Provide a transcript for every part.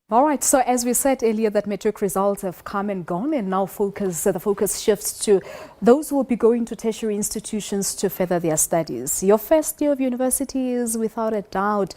All right, so as we said earlier that matric results have come and gone, and now the focus shifts to those who will be going to tertiary institutions to further their studies. Your first year of university is without a doubt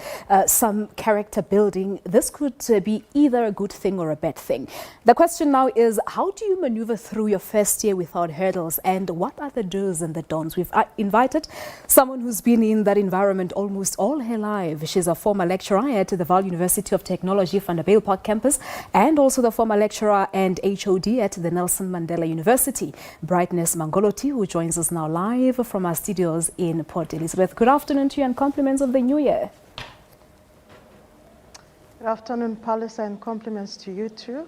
some character building. This could be either a good thing or a bad thing. The question now is, how do you maneuver through your first year without hurdles, and what are the do's and the don'ts? We've invited someone who's been in that environment almost all her life. She's a former lecturer at the Vaal University of Technology, Vanderbilt Park campus, and also the former lecturer and HOD at the Nelson Mandela University, Brightness Mangoloti, who joins us now live from our studios in Port Elizabeth. Good afternoon to you and compliments of the new year. Good afternoon, Palisa, and compliments to you too.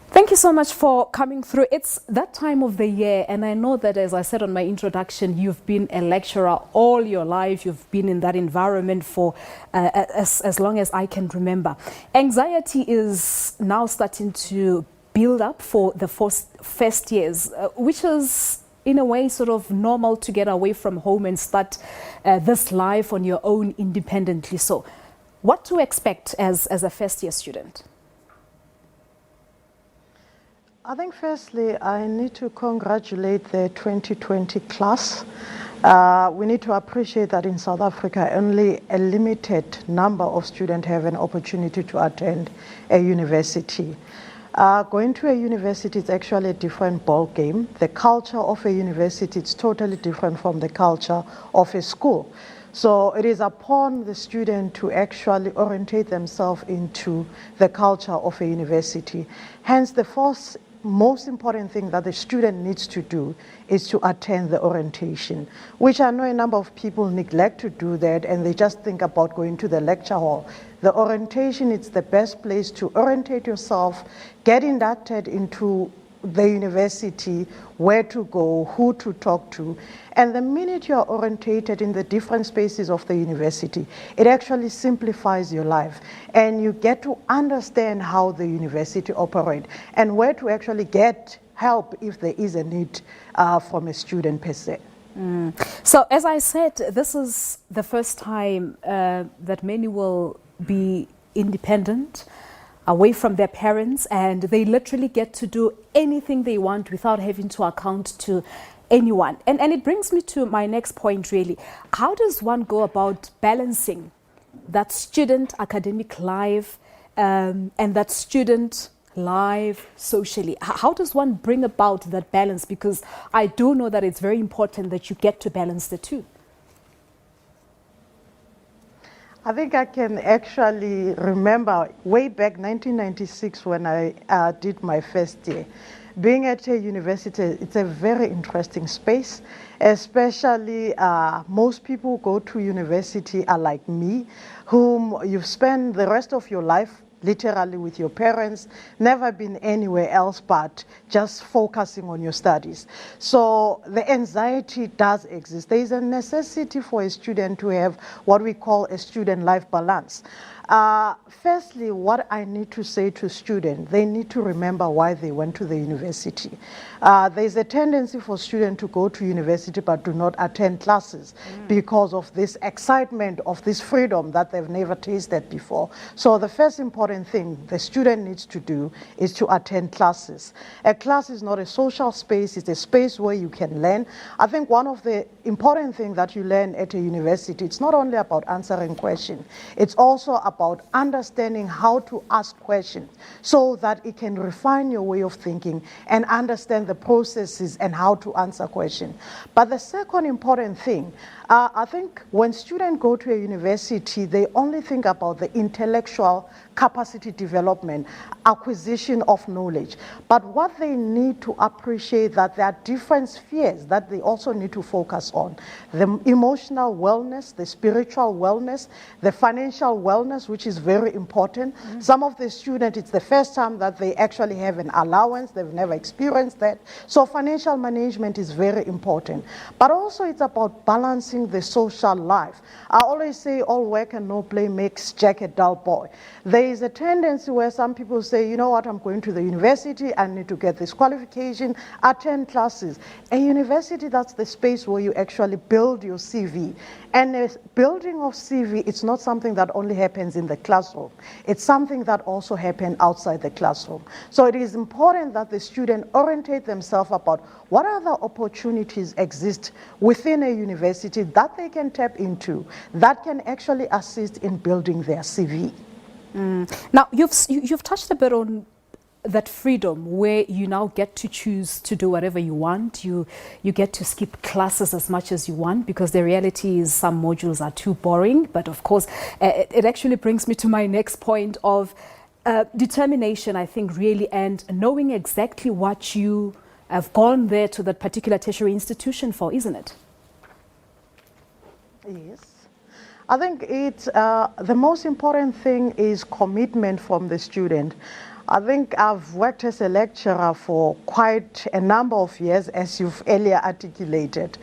Thank you so much for coming through. It's that time of the year, and I know that, as I said on my introduction, you've been a lecturer all your life. You've been in that environment for as long as I can remember. Anxiety is now starting to build up for the first years, which is in a way sort of normal to get away from home and start this life on your own independently. So what to expect as a first year student? I think firstly, I need to congratulate the 2020 class. We need to appreciate that in South Africa, only a limited number of students have an opportunity to attend a university. Going to a university is actually a different ball game. The culture of a university is totally different from the culture of a school. So it is upon the student to actually orientate themselves into the culture of a university. Hence, the first most important thing that the student needs to do is to attend the orientation, which I know a number of people neglect to do that, and they just think about going to the lecture hall. The orientation is the best place to orientate yourself, get inducted into the university, where to go, who to talk to. And the minute you are orientated in the different spaces of the university, it actually simplifies your life. And you get to understand how the university operates and where to actually get help if there is a need from a student per se. So as I said, this is the first time that many will be independent, away from their parents, and they literally get to do anything they want without having to account to anyone. And it brings me to my next point, really. How does one go about balancing that student academic life and that student life socially? How does one bring about that balance? Because I do know that it's very important that you get to balance the two. I think I can actually remember way back 1996 when I did my first year. Being at a university, it's a very interesting space, especially most people who go to university are like me, whom you've spent the rest of your life literally with your parents, never been anywhere else but just focusing on your studies. So the anxiety does exist. There is a necessity for a student to have what we call a student life balance. Firstly, what I need to say to students, they need to remember why they went to the university. There's a tendency for students to go to university but do not attend classes because of this excitement of this freedom that they've never tasted before. So the first important thing the student needs to do is to attend classes. A class is not a social space, it's a space where you can learn. I think one of the important things that you learn at a university, it's not only about answering questions, it's also about understanding how to ask questions so that it can refine your way of thinking and understand the processes and how to answer questions. But the second important thing, I think when students go to a university, they only think about the intellectual capacity development, acquisition of knowledge. But what they need to appreciate that there are different spheres that they also need to focus on. The emotional wellness, the spiritual wellness, the financial wellness, which is very important. Some of the students, it's the first time that they actually have an allowance. They've never experienced that. So financial management is very important. But also it's about balancing the social life. I always say all work and no play makes Jack a dull boy. There is a tendency where some people say, you know what, I'm going to the university, I need to get this qualification, attend classes. A university, that's the space where you actually build your CV. And a building of CV, it's not something that only happens happens in the classroom. It's something that also happens outside the classroom. So it is important that the student orientate themselves about what other opportunities exist within a university that they can tap into, that can actually assist in building their CV. Now, you've touched a bit on that freedom where you now get to choose to do whatever you want. You get to skip classes as much as you want, because the reality is some modules are too boring. But of course, it actually brings me to my next point of determination, I think, really, and knowing exactly what you have gone there to that particular tertiary institution for, isn't it? Yes. I think it's the most important thing is commitment from the student. I think I've worked as a lecturer for quite a number of years, as you've earlier articulated.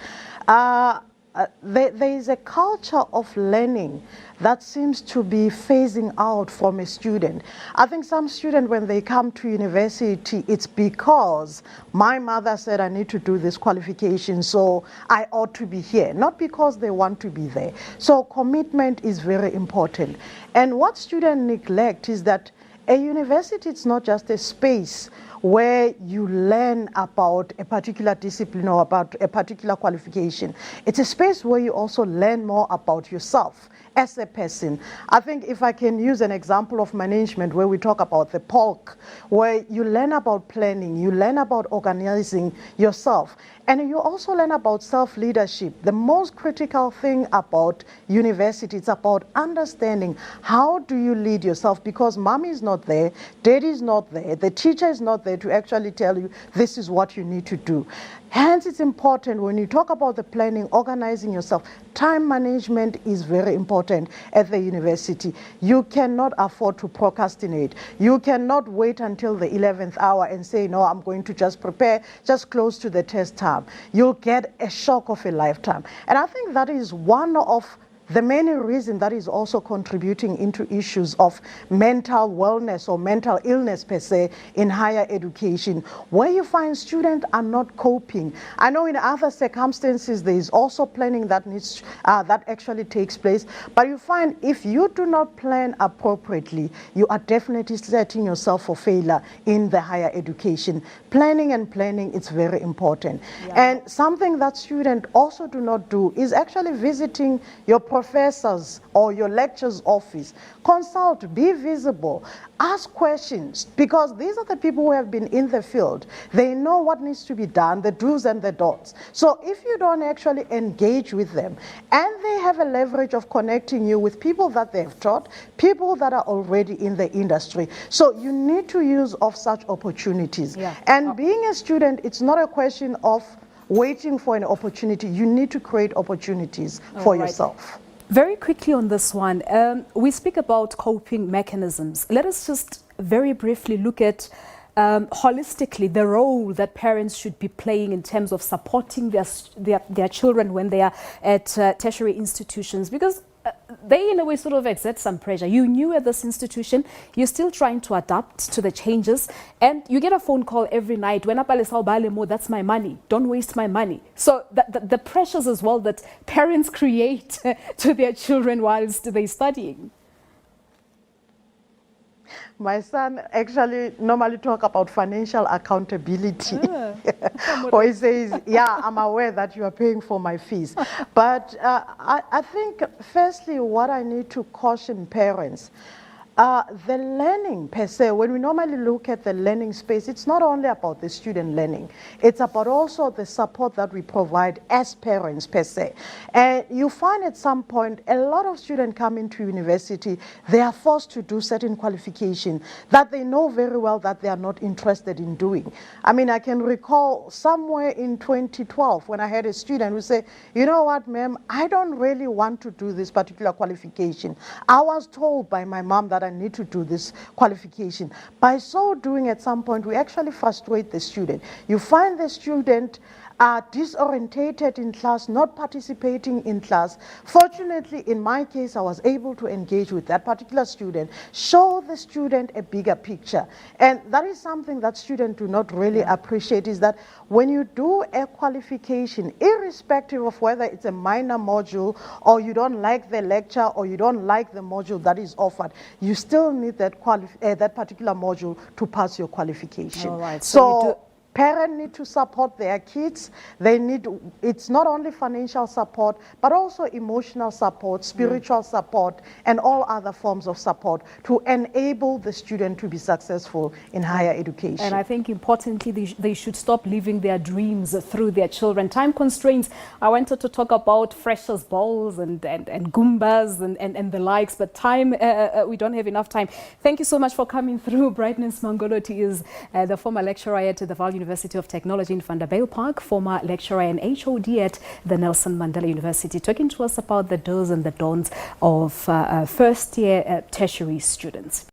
There is a culture of learning that seems to be phasing out from a student. I think some students, when they come to university, it's because my mother said I need to do this qualification, so I ought to be here, not because they want to be there. So commitment is very important. And what students neglect is that a university, it's not just a space where you learn about a particular discipline or about a particular qualification. It's a space where you also learn more about yourself as a person. I think if I can use an example of management where we talk about the POLC, where you learn about planning, you learn about organizing yourself, and you also learn about self-leadership. The most critical thing about university is about understanding how do you lead yourself, because mommy is not there, daddy is not there, the teacher is not there to actually tell you this is what you need to do. Hence, it's important when you talk about the planning, organizing yourself, time management is very important at the university. You cannot afford to procrastinate. You cannot wait until the 11th hour and say, no, I'm going to just prepare just close to the test time. You'll get a shock of a lifetime. And I think that is one of the main reason that is also contributing into issues of mental wellness or mental illness per se in higher education, where you find students are not coping. I know in other circumstances there is also planning that needs that actually takes place, but you find if you do not plan appropriately, you are definitely setting yourself for failure in the higher education. Planning and planning is very important. Yeah. And something that students also do not do is actually visiting your professors or your lecturer's office. Consult, be visible, ask questions, because these are the people who have been in the field. They know what needs to be done, the do's and the don'ts. So if you don't actually engage with them, and they have a leverage of connecting you with people that they've taught, people that are already in the industry. So you need to use of such opportunities. Yeah. And being a student, it's not a question of waiting for an opportunity. You need to create opportunities for yourself. Very quickly on this one, we speak about coping mechanisms. Let us just very briefly look at holistically the role that parents should be playing in terms of supporting their children when they are at tertiary institutions, because they in a way sort of exert some pressure. You knew at this institution, you're still trying to adapt to the changes, and you get a phone call every night, when that's my money, don't waste my money. So the pressures as well that parents create to their children whilst they're studying. My son actually normally talk about financial accountability. Or he says, yeah, I'm aware that you are paying for my fees. But I think, firstly, what I need to caution parents, the learning per se, when we normally look at the learning space, it's not only about the student learning. It's about also the support that we provide as parents per se. And you find at some point, a lot of students come into university, they are forced to do certain qualification that they know very well that they are not interested in doing. I mean, I can recall somewhere in 2012 when I had a student who said, you know what, ma'am, I don't really want to do this particular qualification. I was told by my mom that I need to do this qualification. By so doing, at some point, we actually frustrate the student. You find the student are disorientated in class, not participating in class. Fortunately, in my case, I was able to engage with that particular student, show the student a bigger picture. And that is something that students do not really appreciate, is that when you do a qualification, irrespective of whether it's a minor module or you don't like the lecture or you don't like the module that is offered, you still need that, that particular module to pass your qualification. All right. So parents need to support their kids. It's not only financial support, but also emotional support, spiritual support, and all other forms of support to enable the student to be successful in higher education. And I think importantly, they should stop living their dreams through their children. Time constraints. I wanted to talk about freshers' balls and Goombas and the likes, but time, we don't have enough time. Thank you so much for coming through. Brightness Mangoloti is the former lecturer at the Vaal University of Technology in Vanderbijl Park, former lecturer and HOD at the Nelson Mandela University, talking to us about the do's and the don'ts of first-year tertiary students.